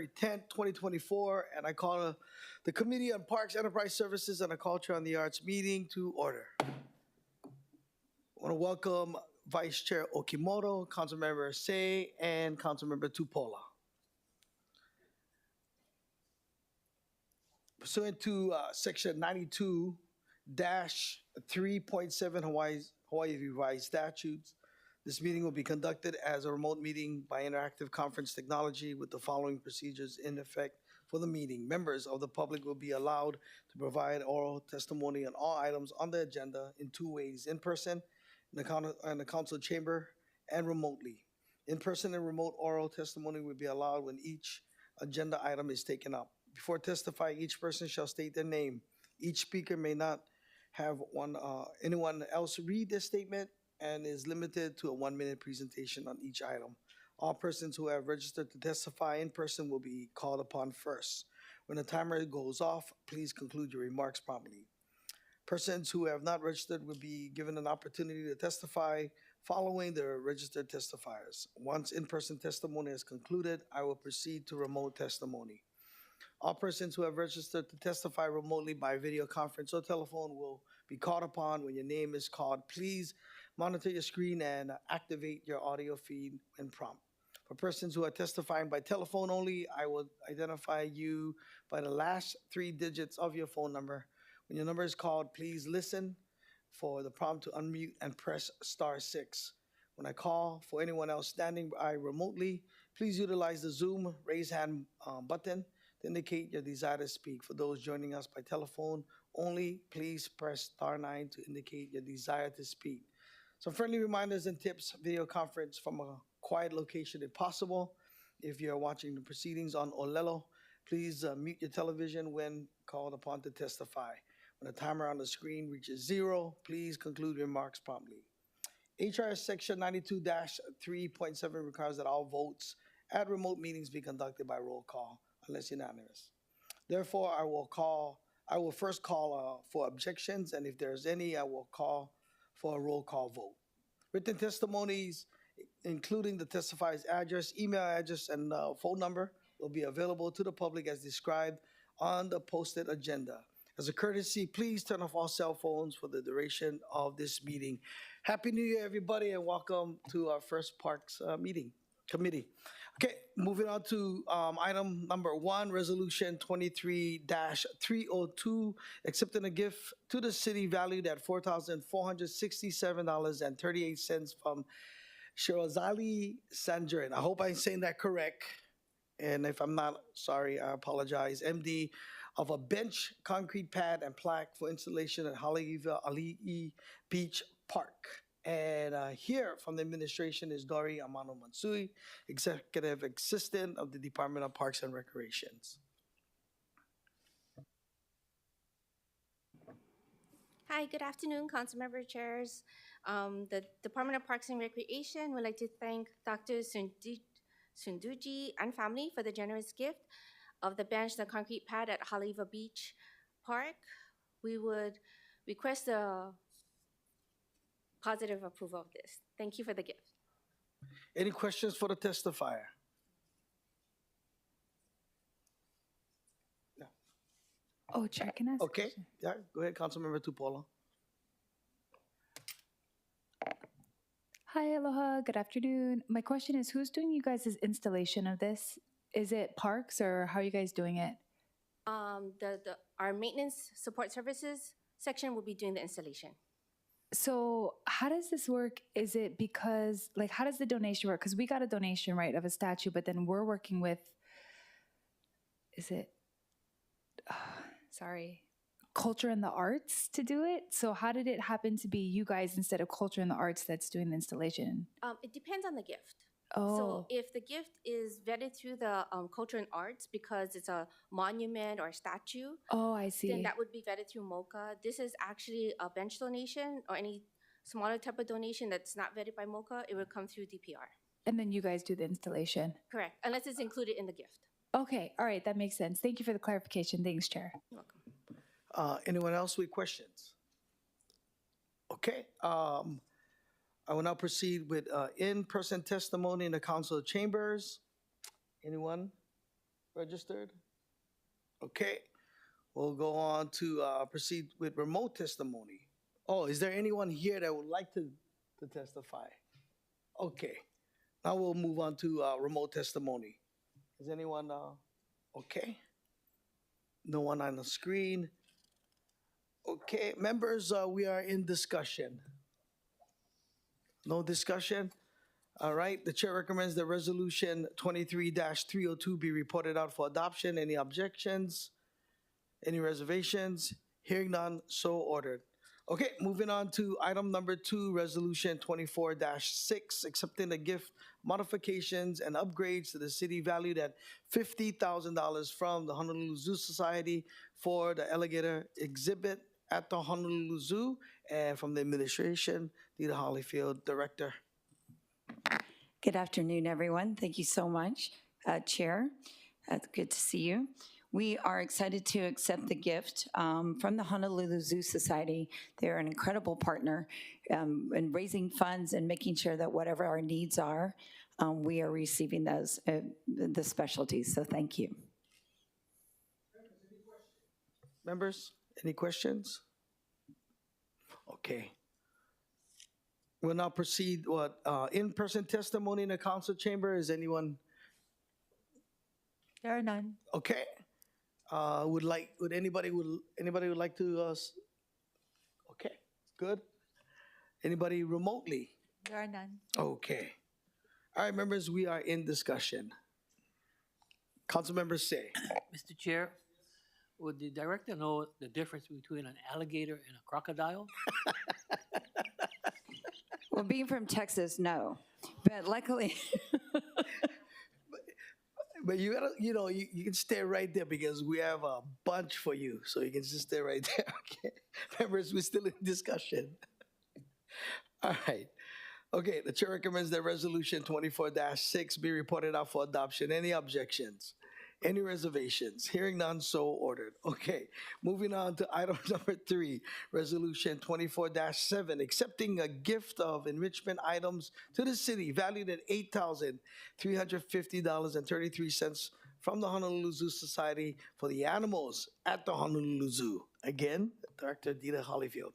10th, 2024, and I call the Committee on Parks, Enterprise Services, and the Culture and the Arts meeting to order. I want to welcome Vice Chair Okimoto, Councilmember Say, and Councilmember Tupola. Pursuant to Section 92-3.7 Hawaii Revised Statutes, this meeting will be conducted as a remote meeting by interactive conference technology with the following procedures in effect for the meeting. Members of the public will be allowed to provide oral testimony on all items on the agenda in two ways: in person in the council chamber and remotely. In person and remote oral testimony will be allowed when each agenda item is taken up. Before testifying, each person shall state their name. Each speaker may not have anyone else read their statement and is limited to a 1-minute presentation on each item. All persons who have registered to testify in person will be called upon first. When the timer goes off, please conclude your remarks promptly. Persons who have not registered will be given an opportunity to testify following the registered testifiers. Once in-person testimony is concluded, I will proceed to remote testimony. All persons who have registered to testify remotely by video conference or telephone will be called upon when your name is called. Please monitor your screen and activate your audio feed when prompt. For persons who are testifying by telephone only, I will identify you by the last 3 digits of your phone number. When your number is called, please listen for the prompt to unmute and press *6. When I call for anyone else standing by remotely, please utilize the Zoom raise hand button to indicate your desire to speak. For those joining us by telephone only, please press *9 to indicate your desire to speak. Some friendly reminders and tips: video conference from a quiet location if possible. If you're watching the proceedings on Olelo, please mute your television when called upon to testify. When the timer on the screen reaches 0, please conclude remarks promptly. HRS Section 92-3.7 requires that all votes at remote meetings be conducted by roll call, unless unanimous. Therefore, I will first call for objections, and if there's any, I will call for a roll call vote. Written testimonies, including the testifier's address, email address, and phone number, will be available to the public as described on the posted agenda. As a courtesy, please turn off all cell phones for the duration of this meeting. Happy New Year, everybody, and welcome to our first Parks committee. Okay, moving on to item number 1, Resolution 23-302, accepting a gift to the city valued at $4,467.38 from Shirazali Sanjarin. I hope I'm saying that correct. And if I'm not, sorry, I apologize. MD of a bench, concrete pad, and plaque for installation at Ali'i Beach Park. And here from the administration is Dori Amano Mansui, Executive Assistant of the Department of Parks and Recreations. Hi, good afternoon, Councilmember Chairs. The Department of Parks and Recreation would like to thank Dr. Sunduji and family for the generous gift of the bench, the concrete pad at Haleiwa Beach Park. We would request a positive approval of this. Thank you for the gift. Any questions for the testifier? No. Oh, Chair, can I ask? Okay, yeah, go ahead, Councilmember Tupola. Hi, aloha, good afternoon. My question is, who's doing you guys' installation of this? Is it Parks, or how are you guys doing it? Our maintenance support services section will be doing the installation. So how does this work? Is it because, like, how does the donation work? Because we got a donation, right, of a statue, but then we're working with, Culture and the Arts to do it? So how did it happen to be you guys instead of Culture and the Arts that's doing the installation? It depends on the gift. Oh. So if the gift is vetted through the Culture and Arts because it's a monument or a statue, Oh, I see. then that would be vetted through MOCA. This is actually a bench donation or any smaller type of donation that's not vetted by MOCA. It would come through DPR. And then you guys do the installation? Correct, unless it's included in the gift. Okay, all right, that makes sense. Thank you for the clarification. Thanks, Chair. You're welcome. Anyone else with questions? Okay, I will now proceed with in-person testimony in the council chambers. Anyone? registered? Okay, we'll go on to proceed with remote testimony. Oh, is there anyone here that would like to testify? Okay, now we'll move on to remote testimony. Is anyone okay? No one on the screen. Okay, members, we are in discussion. No discussion? All right, the chair recommends that resolution 23-302 be reported out for adoption. Any objections? Any reservations? Hearing none, so ordered. Okay, moving on to item number 2, resolution 24-6, accepting the gift modifications and upgrades to the city valued at $50,000 from the Honolulu Zoo Society for the alligator exhibit at the Honolulu Zoo, and from the administration, Dita Hollyfield, Director. Good afternoon, everyone. Thank you so much, Chair. Good to see you. We are excited to accept the gift from the Honolulu Zoo Society. They're an incredible partner in raising funds and making sure that whatever our needs are, we are receiving those, the specialties. So thank you. Members, any questions? Okay. We'll now proceed with in-person testimony in the council chamber. Is anyone? There are none. Okay. Would anybody would like to? Okay, good. Anybody remotely? There are none. Okay. All right, members, we are in discussion. Council members say. Mr. Chair, would the director know the difference between an alligator and a crocodile? Well, being from Texas, no. But luckily, But you gotta, you can stay right there because we have a bunch for you. So you can just stay right there. Okay. Members, we're still in discussion. All right. Okay, the chair recommends that resolution 24-6 be reported out for adoption. Any objections? Any reservations? Hearing none, so ordered. Okay, moving on to item number 3, resolution 24-7, accepting a gift of enrichment items to the city valued at $8,350.33 from the Honolulu Zoo Society for the animals at the Honolulu Zoo. Again, Director Dita Hollyfield.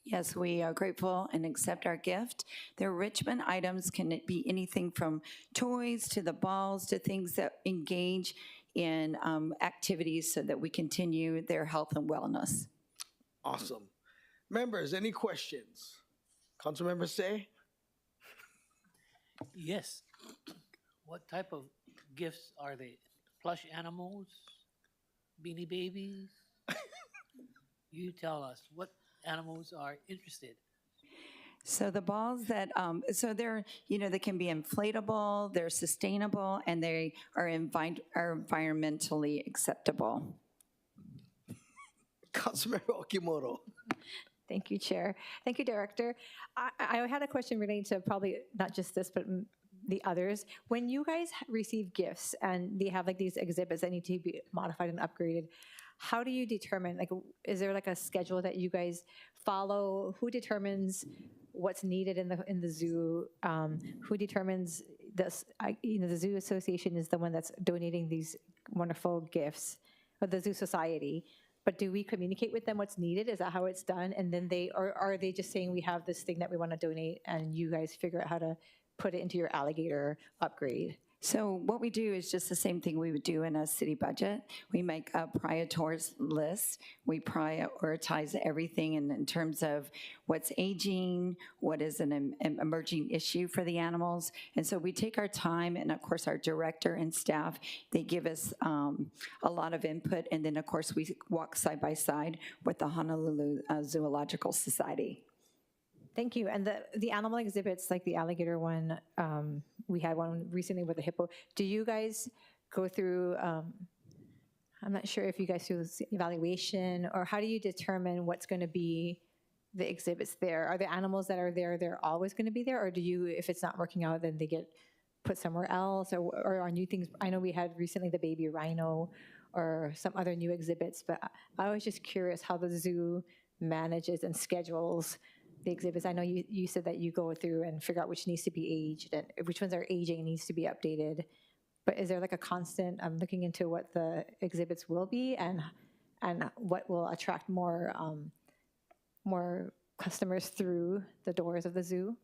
yes, we are grateful and accept our gift. Their enrichment items can be anything from toys to the balls to things that engage in activities so that we continue their health and wellness. Awesome. Members, any questions? Council members say? Yes. What type of gifts are they? Plush animals? Beanie babies? You tell us what animals are interested. So the balls that, so they're, they can be inflatable, they're sustainable, and they are environmentally acceptable. Councilmember Okimoto. Thank you, Chair. Thank you, Director. I had a question relating to probably not just this, but the others. When you guys receive gifts and they have like these exhibits that need to be modified and upgraded, how do you determine, like, is there like a schedule that you guys follow? Who determines what's needed in the zoo? Who determines this? The Zoo Association is the one that's donating these wonderful gifts, or the Zoo Society. But do we communicate with them what's needed? Is that how it's done? And then or are they just saying we have this thing that we want to donate and you guys figure out how to put it into your alligator upgrade? So what we do is just the same thing we would do in a city budget. We make a priorities list. We prioritize everything in terms of what's aging, what is an emerging issue for the animals. And so we take our time, and of course our director and staff, they give us a lot of input. And then of course we walk side by side with the Honolulu Zoological Society. Thank you. And the animal exhibits, like the alligator one, we had one recently with the hippo. Do you guys go through, I'm not sure if you guys do this evaluation, or how do you determine what's going to be the exhibits there? Are the animals that are there, they're always going to be there? Or do you, if it's not working out, then they get put somewhere else? Or are new things? I know we had recently the baby rhino or some other new exhibits, but I was just curious how the zoo manages and schedules the exhibits. I know you said that you go through and figure out which needs to be aged and which ones are aging and needs to be updated. But is there like a constant, I'm looking into what the exhibits will be and what will attract more customers through the doors of the zoo?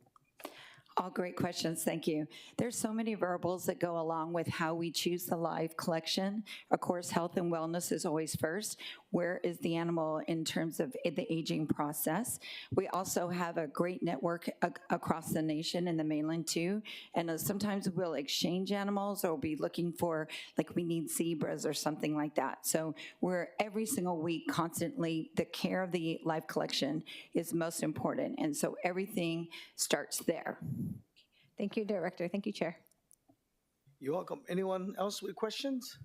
All great questions, thank you. There's so many variables that go along with how we choose the live collection. Of course, health and wellness is always first. Where is the animal in terms of the aging process? We also have a great network across the nation and the mainland too. And sometimes we'll exchange animals or be looking for, like we need zebras or something like that. So we're every single week constantly, the care of the live collection is most important. And so everything starts there. Thank you, Director. Thank you, Chair. You're welcome. Anyone else with questions?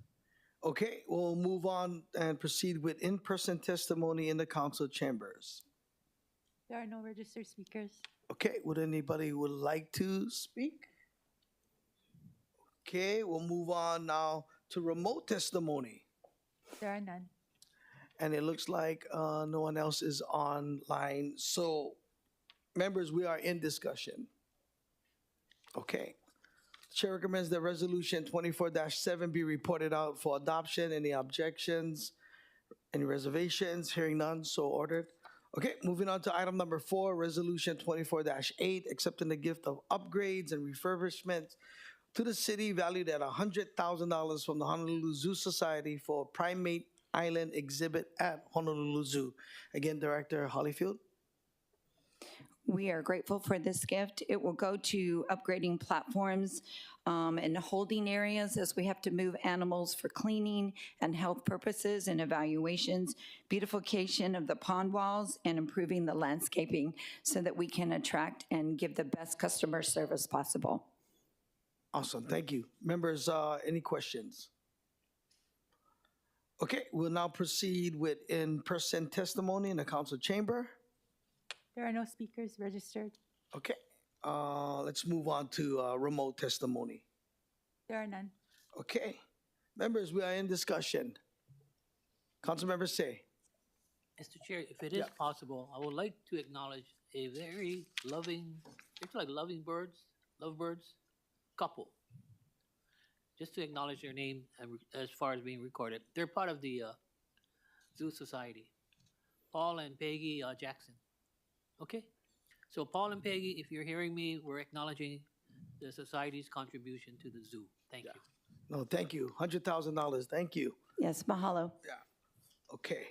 Okay, we'll move on and proceed with in-person testimony in the council chambers. There are no registered speakers. Okay, would anybody would like to speak? Okay, we'll move on now to remote testimony. There are none. And it looks like no one else is online. So, members, we are in discussion. Okay. Chair recommends that resolution 24-7 be reported out for adoption. Any objections? Any reservations? Hearing none, so ordered. Okay, moving on to item number 4, resolution 24-8, accepting the gift of upgrades and refurbishment to the city valued at $100,000 from the Honolulu Zoo Society for Primate Island exhibit at Honolulu Zoo. Again, Director Hollyfield. We are grateful for this gift. It will go to upgrading platforms and holding areas as we have to move animals for cleaning and health purposes and evaluations, beautification of the pond walls, and improving the landscaping so that we can attract and give the best customer service possible. Awesome, thank you. Members, any questions? Okay, we'll now proceed with in-person testimony in the council chamber. There are no speakers registered. Okay, let's move on to remote testimony. There are none. Okay, members, we are in discussion. Councilmember Say. Mr. Chair, if it is possible, I would like to acknowledge a very loving, it's like lovebirds couple. Just to acknowledge their name as far as being recorded. They're part of the Zoo Society. Paul and Peggy Jackson. Okay? So Paul and Peggy, if you're hearing me, we're acknowledging the society's contribution to the zoo. Thank you. No, thank you. $100,000, thank you. Yes, mahalo. Okay.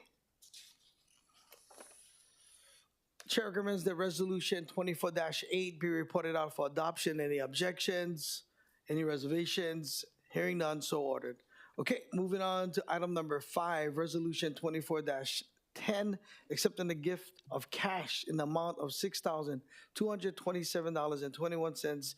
Chair recommends that resolution 24-8 be reported out for adoption. Any objections? Any reservations? Hearing none, so ordered. Okay, moving on to item number 5, resolution 24-10, accepting the gift of cash in the amount of $6,227.21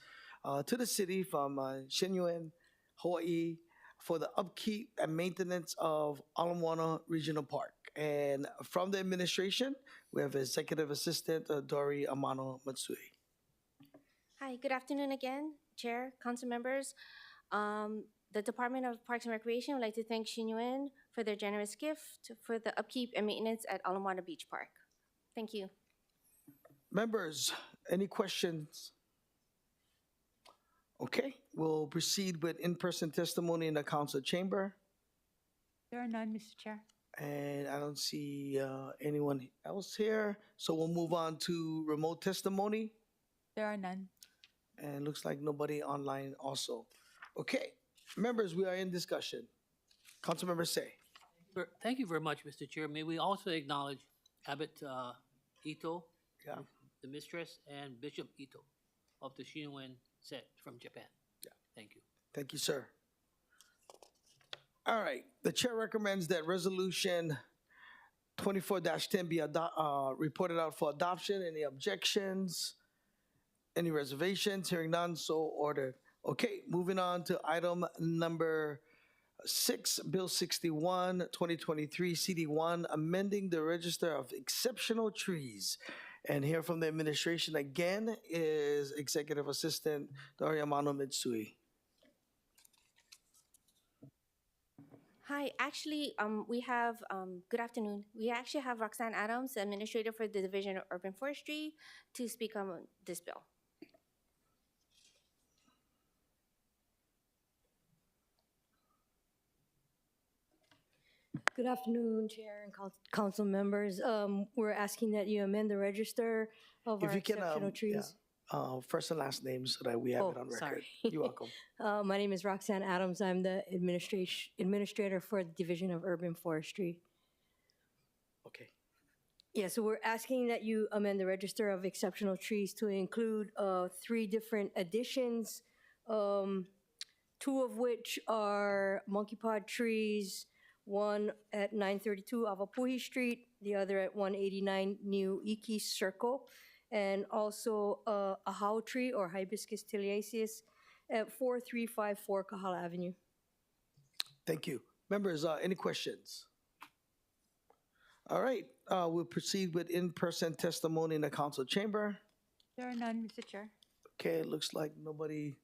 to the city from Shinyuen, Hawaii, for the upkeep and maintenance of Ala Moana Regional Park. And from the administration, we have Executive Assistant Dori Amano Matsui. Hi, good afternoon again, Chair, Council members. The Department of Parks and Recreation would like to thank Shinyuen for their generous gift for the upkeep and maintenance at Ala Moana Beach Park. Thank you. Members, any questions? Okay, we'll proceed with in-person testimony in the council chamber. There are none, Mr. Chair. And I don't see anyone else here. So we'll move on to remote testimony. There are none. And looks like nobody online also. Okay, members, we are in discussion. Councilmember Say. Thank you very much, Mr. Chair. May we also acknowledge Abbot Ito, the mistress, and Bishop Ito of the Shinyuen set from Japan. Thank you. Thank you, sir. All right, the chair recommends that resolution 24-10 be reported out for adoption. Any objections? Any reservations? Hearing none, so ordered. Okay, moving on to item number 6, Bill 61, 2023, CD1, amending the Register of Exceptional Trees. And here from the administration again is Executive Assistant Dori Amano Mitsui. Hi, actually, we have, good afternoon. We actually have Roxanne Adams, Administrator for the Division of Urban Forestry, to speak on this bill. Good afternoon, Chair and council members. We're asking that you amend the register of If our you can, exceptional trees. first and last name so that we have it on record. Sorry. You're welcome. My name is Roxanne Adams. I'm the administrator for the Division of Urban Forestry. Okay. Yeah, so we're asking that you amend the register of exceptional trees to include 3 different additions, 2 of which are monkey pod trees, one at 932 Avapuhi Street, the other at 189 New Iki Circle, and also a how tree or Hibiscus tiliaceus at 4354 Kahala Avenue. Thank you. Members, any questions? All right, we'll proceed with in-person testimony in the council chamber. There are none, Mr. Chair. Okay, it looks like nobody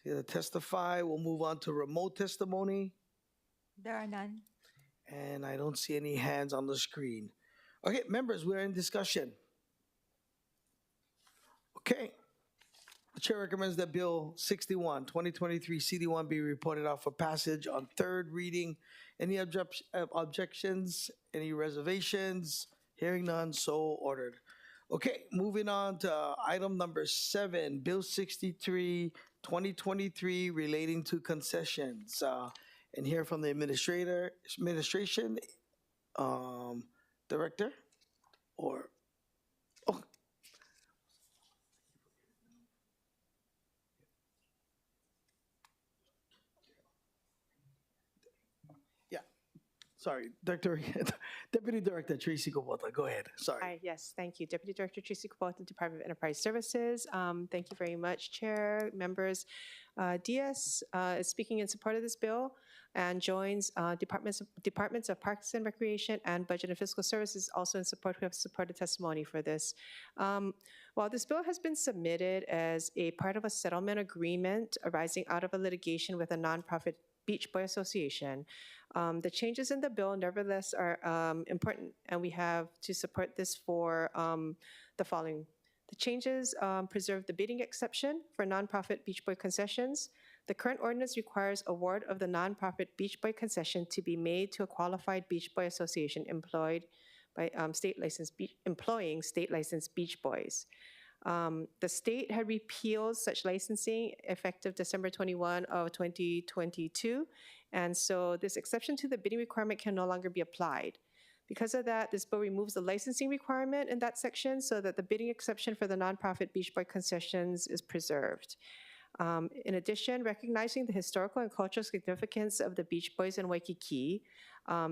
here to testify. We'll move on to remote testimony, There are none. and I don't see any hands on the screen. Okay, members, we're in discussion. Okay. The chair recommends that Bill 61, 2023 CD1 be reported out for passage on third reading. Any objections? Any reservations? Hearing none, so ordered. Okay, moving on to item number 7, Bill 63, 2023 relating to concessions. And hear from the administration, director, or, oh, sorry, Deputy Director Tracy Kubota, go ahead, sorry. Hi, yes, thank you. Deputy Director Tracy Kubota, Department of Enterprise Services. Thank you very much, Chair, members. DS is speaking in support of this bill and joins Departments of Parks and Recreation and Budget and Fiscal Services also in support. We have supported testimony for this. While this bill has been submitted as a part of a settlement agreement arising out of a litigation with a nonprofit Beach Boy Association, the changes in the bill nevertheless are important, and we have to support this for the following. The changes preserve the bidding exception for nonprofit Beach Boy concessions. The current ordinance requires award of the nonprofit Beach Boy concession to be made to a qualified Beach Boy Association employed by employing state licensed Beach Boys. The state had repealed such licensing effective December 21 of 2022, and so this exception to the bidding requirement can no longer be applied. Because of that, this bill removes the licensing requirement in that section so that the bidding exception for the nonprofit Beach Boy concessions is preserved. In addition, recognizing the historical and cultural significance of the Beach Boys in Waikiki,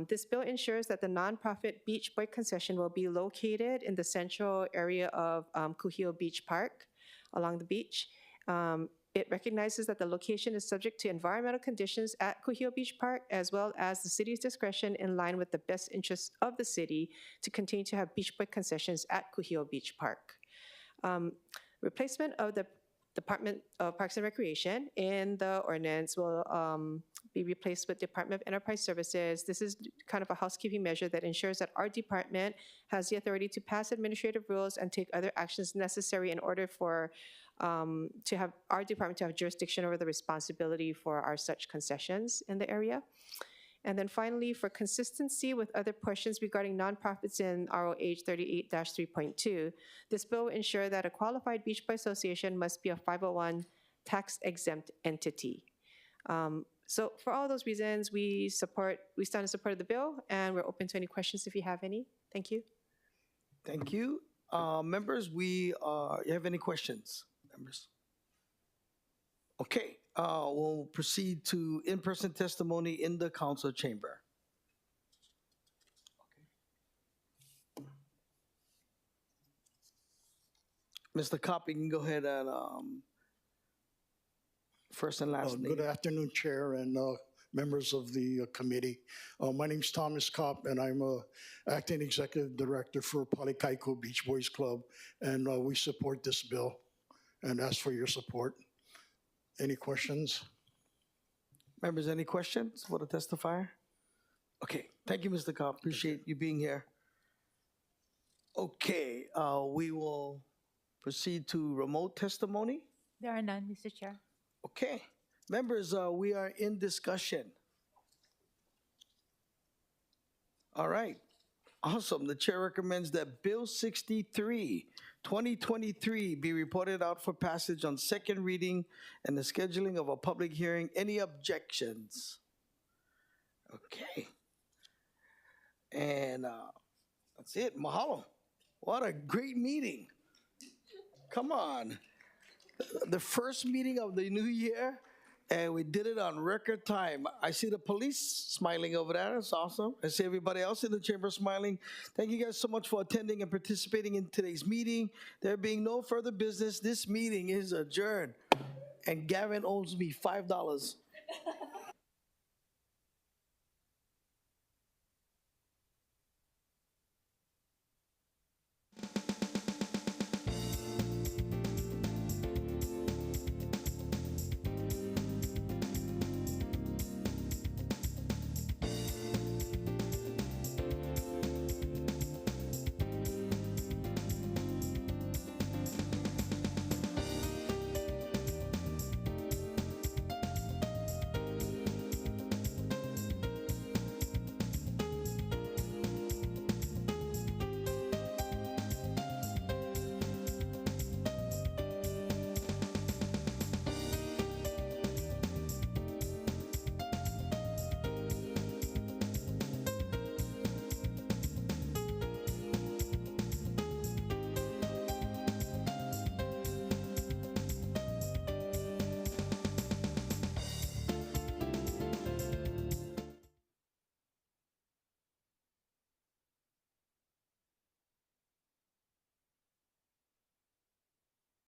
this bill ensures that the nonprofit Beach Boy concession will be located in the central area of Kuhio Beach Park along the beach. It recognizes that the location is subject to environmental conditions at Kuhio Beach Park, as well as the city's discretion in line with the best interests of the city to continue to have Beach Boy concessions at Kuhio Beach Park. Replacement of the Department of Parks and Recreation in the ordinance will be replaced with Department of Enterprise Services. This is kind of a housekeeping measure that ensures that our department has the authority to pass administrative rules and take other actions necessary in order for to have our department to have jurisdiction over the responsibility for our such concessions in the area. And then finally, for consistency with other portions regarding nonprofits in ROH 38-3.2, this bill will ensure that a qualified Beach Boy Association must be a 501 tax-exempt entity. So for all those reasons, we stand in support of the bill, and we're open to any questions if you have any. Thank you. Thank you. Members, you have any questions? Members? Okay, we'll proceed to in-person testimony in the council chamber. Mr. Kopp, you can go ahead and first and last name. Good afternoon, Chair and members of the committee. My name's Thomas Kopp, and I'm acting executive director for Palikaiko Beach Boys Club, and we support this bill and ask for your support. Any questions? Members, any questions for the testifier? Okay, thank you, Mr. Kopp. Appreciate you being here. Okay, we will proceed to remote testimony. There are none, Mr. Chair. Okay, members, we are in discussion. All right. Awesome. The chair recommends that Bill 63, 2023 be reported out for passage on second reading and the scheduling of a public hearing. Any objections? Okay. And that's it. Mahalo. What a great meeting. Come on. The first meeting of the new year, and we did it on record time. I see the police smiling over there. That's awesome. I see everybody else in the chamber smiling. Thank you guys so much for attending and participating in today's meeting. There being no further business, this meeting is adjourned. And Gavin owes me $5.